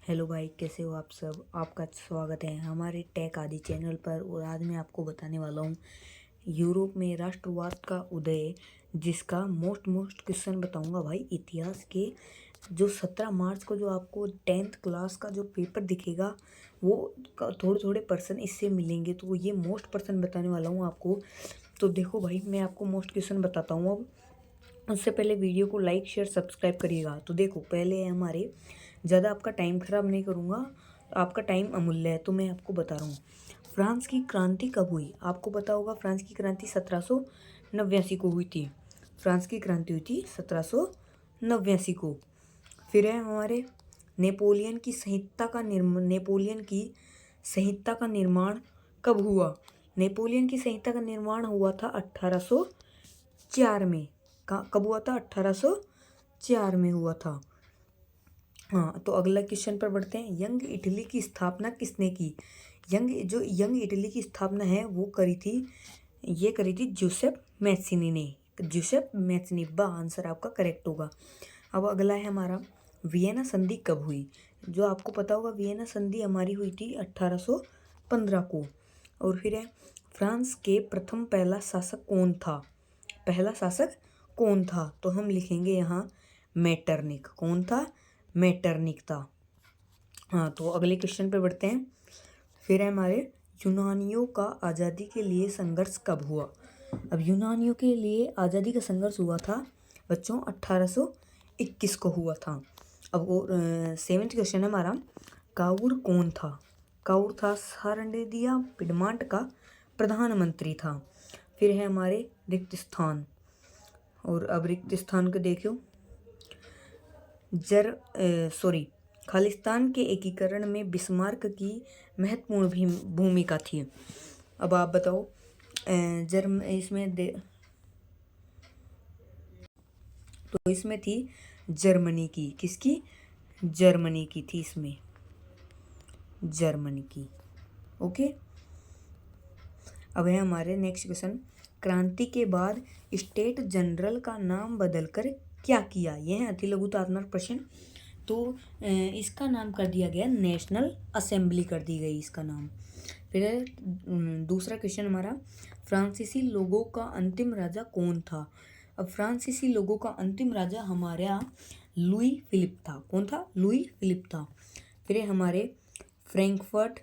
Hello भाई, कैसे हो आप सब। आपका स्वागत है हमारे टेक आदि चैनल पर। और आज मैं आपको बताने वाला हूँ यूरोप में राष्ट्रवाद का उदय, जिसका मोस्ट क्वेश्चन बताऊंगा भाई इतिहास के। जो 17 मार्च को जो आपको 10th क्लास का जो पेपर दिखेगा वो थोड़े थोड़े पर्सन इससे मिलेंगे, तो ये मोस्ट पर्सन बताने वाला हूँ आपको। तो देखो भाई, मैं आपको मोस्ट क्वेश्चन बताता हूँ। अब उससे पहले वीडियो को लाइक शेयर सब्सक्राइब करिएगा। तो देखो, पहले है हमारे, ज़्यादा आपका टाइम ख़राब नहीं करूँगा, आपका टाइम अमूल्य है, तो मैं आपको बता रहा हूँ फ्रांस की क्रांति कब हुई। आपको पता होगा फ्रांस की क्रांति 1789 को हुई थी। फ्रांस की क्रांति हुई थी 1789 को। फिर है हमारे नेपोलियन की संहिता का निर्माण कब हुआ। नेपोलियन की संहिता का निर्माण हुआ था 1804 में। कब हुआ था? 1804 में हुआ था। हाँ, तो अगला क्वेश्चन पर बढ़ते हैं। यंग इटली की स्थापना किसने की? यंग इटली की स्थापना है वो करी थी जूसेप मैथ्सिनी ने। जूसेप मैथ्सिनी, बा आंसर आपका करेक्ट होगा। अब अगला है हमारा, वियना संधि कब हुई? जो आपको पता होगा, वियना संधि हमारी हुई थी 1815 को। और फिर है, फ्रांस के प्रथम पहला शासक कौन था? पहला शासक कौन था? तो हम लिखेंगे यहाँ मेटरनिक। कौन था? मेटरनिक था। हाँ, तो अगले क्वेश्चन पे बढ़ते हैं। फिर है हमारे, यूनानियों का आज़ादी के लिए संघर्ष कब हुआ? अब यूनानियों के लिए आज़ादी का संघर्ष हुआ था बच्चों 1821 को हुआ था। अब वो 7th क्वेश्चन है हमारा, काउर कौन था? काउर था सारंडेदिया पिडमांट का प्रधानमंत्री था। फिर है हमारे रिक्त स्थान। और अब रिक्त स्थान को देखो, खालिस्तान के एकीकरण में बिस्मार्क की महत्वपूर्ण भूमिका थी। अब आप बताओ, इसमें थी जर्मनी की। किसकी? जर्मनी की थी इसमें, जर्मनी की। ओके। अब है हमारे नेक्स्ट क्वेश्चन, क्रांति के बाद स्टेट जनरल का नाम बदलकर क्या किया? यह है अति लघुतात्मक प्रश्न। तो इसका नाम कर दिया गया नेशनल असेंबली कर दी गई इसका नाम। फिर दूसरा क्वेश्चन हमारा, फ्रांसीसी लोगों का अंतिम राजा कौन था? अब फ्रांसीसी लोगों का अंतिम राजा हमारा लुई फिलिप था। कौन था? लुई फिलिप था। फिर हमारे, फ्रैंकफर्ट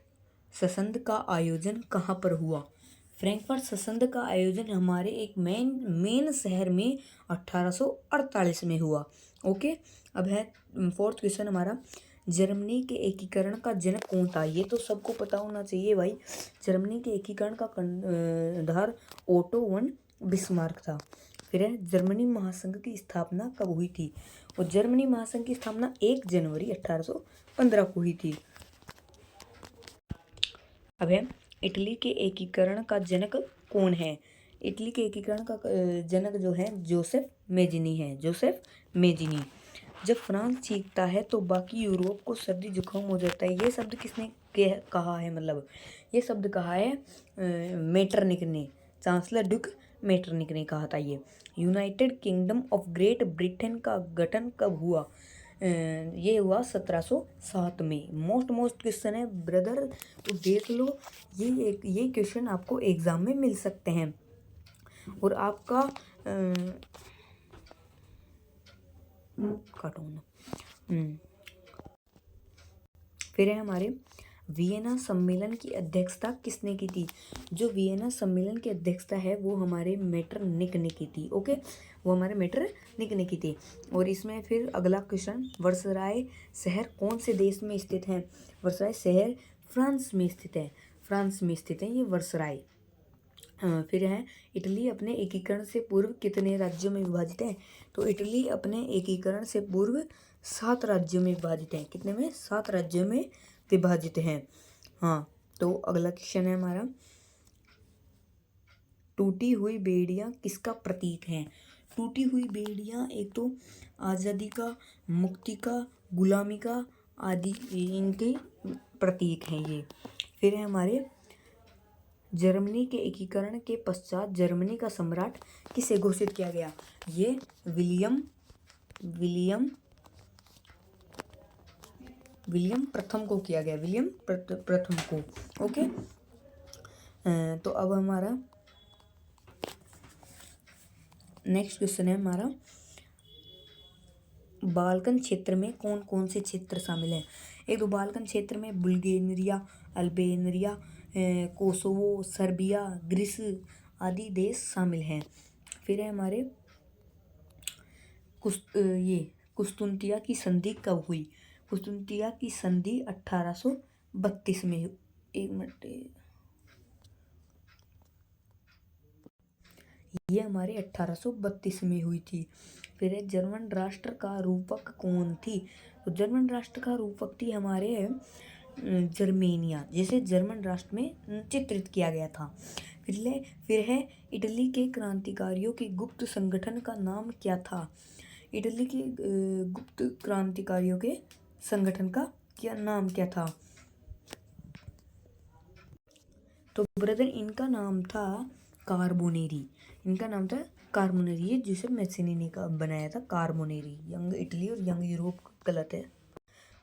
संसद का आयोजन कहाँ पर हुआ? फ्रैंकफर्ट संसद का आयोजन हमारे एक मेन शहर में 1848 में हुआ। ओके। अब है 4th क्वेश्चन हमारा, जर्मनी के एकीकरण का जनक कौन था? ये तो सबको पता होना चाहिए भाई। जर्मनी के एकीकरण का आधार ओटो वन बिस्मार्क था। फिर है, जर्मनी महासंघ की स्थापना कब हुई थी? और जर्मनी महासंघ की स्थापना 1 जनवरी 1815 को हुई थी। अब है, इटली के एकीकरण का जनक कौन है? इटली के एकीकरण का जनक जो है जोसेफ मेजिनी है। Joseph Mazzini. जब फ्रांस जीतता है तो बाकी यूरोप को सर्दी जुकाम हो जाता है। ये शब्द किसने कहा है? मतलब ये शब्द कहा है मेटरनिक ने। चांसलर ड्यूक मेटरनिक ने कहा था ये। United kingdom of great Britain का गठन कब हुआ? ये हुआ 1707 में। मोस्ट क्वेश्चन है ब्रदर, तो देख लो। ये क्वेश्चन आपको एग्जाम में मिल सकते हैं। और आपका काटो ना। फिर है हमारे, वियना सम्मेलन की अध्यक्षता किसने की थी? जो वियना सम्मेलन की अध्यक्षता है वो हमारे मेटरनिक ने की थी। ओके, वो हमारे मेटरनिक ने की थी। और इसमें फिर अगला क्वेश्चन, वर्सराय शहर कौन से देश में स्थित है? वर्सराय शहर फ्रांस में स्थित है। फ्रांस में स्थित है ये वर्सराय। फिर है, इटली अपने एकीकरण से पूर्व कितने राज्यों में विभाजित है? तो इटली अपने एकीकरण से पूर्व 7 राज्यों में विभाजित है। कितने में? 7 राज्यों में विभाजित है। हाँ, तो अगला क्वेश्चन है हमारा, टूटी हुई बेड़ियां किसका प्रतीक है? टूटी हुई बेड़ियां एक तो आज़ादी का, मुक्ति का, गुलामी का आदि इनके प्रतीक हैं ये। फिर है हमारे, जर्मनी के एकीकरण के पश्चात जर्मनी का सम्राट किसे घोषित किया गया? ये विलियम प्रथम को किया गया, विलियम प्रथम को। ओके, तो अब हमारा नेक्स्ट क्वेश्चन है हमारा, बाल्कन क्षेत्र में कौन कौन से क्षेत्र शामिल हैं। एक तो बाल्कन क्षेत्र में Bulgaria, Albania, Kosovo, Serbia, Greece आदि देश शामिल हैं। फिर है हमारे कुस्तुनतिया की संधि कब हुई। कुस्तुनतिया की संधि 1832 में, एक मिनट, ये हमारे 1832 में हुई थी। फिर है जर्मन राष्ट्र का रूपक कौन थी। तो जर्मन राष्ट्र का रूपक थी हमारे जर्मेनिया, जिसे जर्मन राष्ट्र में चित्रित किया गया था। फिर है इटली के क्रांतिकारियों के गुप्त संगठन का नाम क्या था। इटली के गुप्त क्रांतिकारियों के संगठन का नाम क्या था। तो ब्रदर इनका नाम था कार्बोनेरी, इनका नाम था कार्बोनेरी, जिसे मैसेनी का बनाया था कार्बोनेरी। यंग इटली और यंग यूरोप गलत है।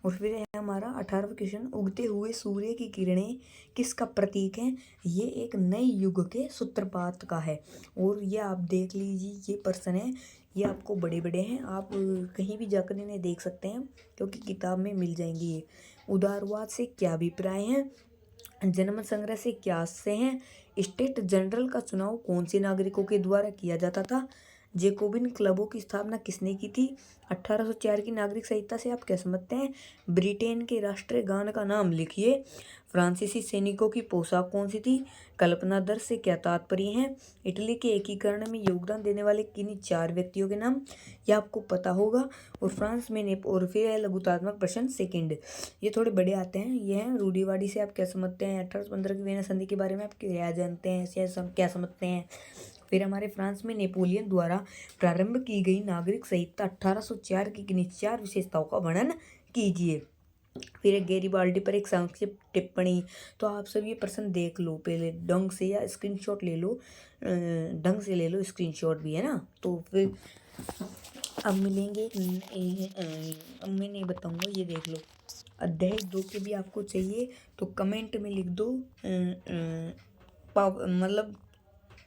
और फिर है हमारा 18वां क्वेश्चन, उगते हुए सूर्य की किरणें किसका प्रतीक हैं। ये एक नए युग के सूत्रपात का है। और ये आप देख लीजिए, ये प्रश्न है, ये आपको बड़े बड़े हैं, आप कहीं भी जाकर इन्हें देख सकते हैं क्योंकि किताब में मिल जाएंगी ये। उदारवाद से क्या अभिप्राय है, जनमत संग्रह से क्या आशय हैं, स्टेट जनरल का चुनाव कौन से नागरिकों के द्वारा किया जाता था, जेकोबिन क्लबों की स्थापना किसने की थी, 1804 की नागरिक संहिता से आप क्या समझते हैं, ब्रिटेन के राष्ट्रीय गान का नाम लिखिए, फ्रांसीसी सैनिकों की पोशाक कौन सी थी, कल्पना दर से क्या तात्पर्य है, इटली के एकीकरण में योगदान देने वाले किन्हीं 4 व्यक्तियों के नाम, यह आपको पता होगा। और फ्रांस में और फिर है लघुतात्मक प्रश्न सेकंड, ये थोड़े बड़े आते हैं। ये हैं रूढ़िवादी से आप क्या समझते हैं, 1815 की वियना संधि के बारे में आप क्या जानते हैं, क्या समझते हैं। फिर हमारे फ्रांस में नेपोलियन द्वारा प्रारंभ की गई नागरिक संहिता 1804 की किन्हीं 4 विशेषताओं का वर्णन कीजिए। फिर गैरीबाल्डी पर एक संक्षिप्त टिप्पणी। तो आप सब ये प्रश्न देख लो पहले ढंग से, या स्क्रीनशॉट ले लो, ढंग से ले लो, स्क्रीनशॉट भी है ना। तो फिर अब मिलेंगे, अब मैं नहीं बताऊंगा, ये देख लो। अध्याय 2 के भी आपको चाहिए तो कमेंट में लिख दो,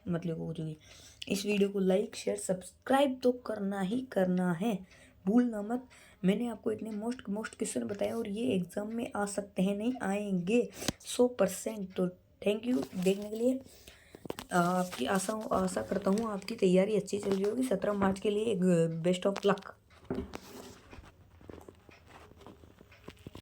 मतलब हो चुकी। इस वीडियो को लाइक शेयर सब्सक्राइब तो करना ही करना है, भूलना मत। मैंने आपको इतने मोस्ट क्वेश्चन बताए और ये एग्जाम में आ सकते हैं, नहीं आएंगे 100%। तो थैंक यू देखने के लिए। आपकी आशा करता हूँ आपकी तैयारी अच्छी चल रही होगी। 17 मार्च के लिए एक बेस्ट ऑफ लक।